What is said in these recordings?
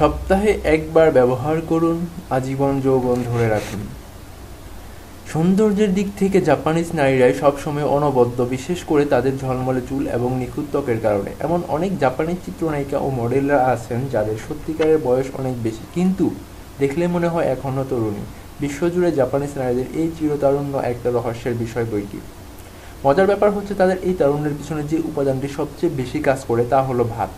সপ্তাহে একবার ব্যবহার করুন, আজীবন যৌবন ধরে রাখুন। সৌন্দর্যের দিক থেকে জাপানিজ নারীরাই সবসময় অনবদ্য, বিশেষ করে তাদের ঝলমলে চুল এবং নিখুঁত ত্বকের কারণে। এমন অনেক জাপানিজ চিত্রনায়িকা ও মডেলরা আছেন যাদের সত্যিকারের বয়স অনেক বেশি, কিন্তু দেখলে মনে হয় এখনও তরুণী। বিশ্বজুড়ে জাপানিজ নারীদের এই চিরতারুণ্য একটা রহস্যের বিষয় বইটি। মজার ব্যাপার হচ্ছে, তাদের এই তারুণ্যের পিছনে যে উপাদানটি সবচেয়ে বেশি কাজ করে তা হলো ভাত।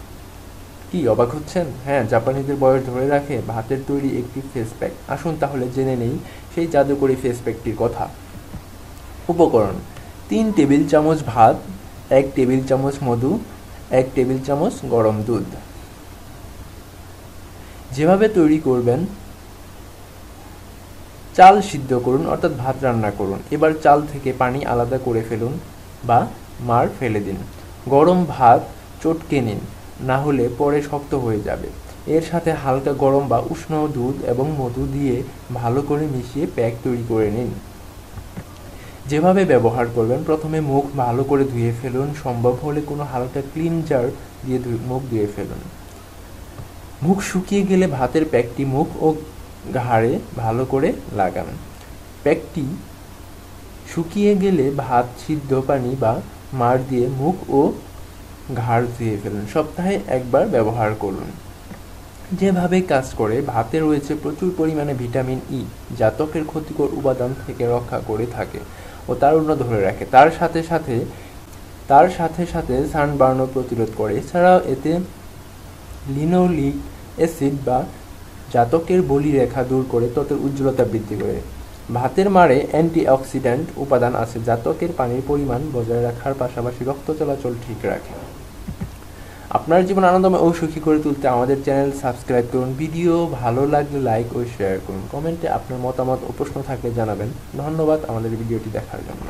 কি অবাক হচ্ছেন? হ্যাঁ, জাপানিদের বয়স ধরে রাখে ভাতের তৈরি একটি ফেস প্যাক। আসুন তাহলে জেনে নেই সেই জাদুকরী ফেস প্যাকটির কথা। উপকরণ: 3 টেবিল চামচ ভাত, 1 টেবিল চামচ মধু, 1 টেবিল চামচ গরম দুধ। যেভাবে তৈরি করবেন: চাল সিদ্ধ করুন, অর্থাৎ ভাত রান্না করুন। এবার চাল থেকে পানি আলাদা করে ফেলুন বা মাড় ফেলে দিন। গরম ভাত চটকে নিন, না হলে পরে শক্ত হয়ে যাবে। এর সাথে হালকা গরম বা উষ্ণ দুধ এবং মধু দিয়ে ভালো করে মিশিয়ে প্যাক তৈরি করে নিন। যেভাবে ব্যবহার করবেন: প্রথমে মুখ ভালো করে ধুয়ে ফেলুন, সম্ভব হলে কোনো হালকা ক্লিনজার দিয়ে মুখ ধুয়ে ফেলুন। মুখ শুকিয়ে গেলে ভাতের প্যাকটি মুখ ও ঘাড়ে ভালো করে লাগান। প্যাকটি শুকিয়ে গেলে ভাত সিদ্ধ পানি বা মাড় দিয়ে মুখ ও ঘাড় ধুয়ে ফেলুন। সপ্তাহে একবার ব্যবহার করুন। যেভাবে কাজ করে: ভাতে রয়েছে প্রচুর পরিমাণে ভিটামিন ই, যা ত্বকের ক্ষতিকর উপাদান থেকে রক্ষা করে থাকে ও তারুণ্য ধরে রাখে। তার সাথে সাথে সানবার্নও প্রতিরোধ করে। এছাড়াও এতে লিনোলিক অ্যাসিড যা ত্বকের বলিরেখা দূর করে ত্বকের উজ্জ্বলতা বৃদ্ধি করে। ভাতের মাড়ে অ্যান্টিঅক্সিডেন্ট উপাদান আছে যা ত্বকের পানির পরিমাণ বজায় রাখার পাশাপাশি রক্ত চলাচল ঠিক রাখে। আপনার জীবন আনন্দময় ও সুখী করে তুলতে আমাদের চ্যানেল সাবস্ক্রাইব করুন। ভিডিও ভালো লাগলে লাইক ও শেয়ার করুন। কমেন্টে আপনার মতামত ও প্রশ্ন থাকলে জানাবেন। ধন্যবাদ আমাদের ভিডিওটি দেখার জন্য।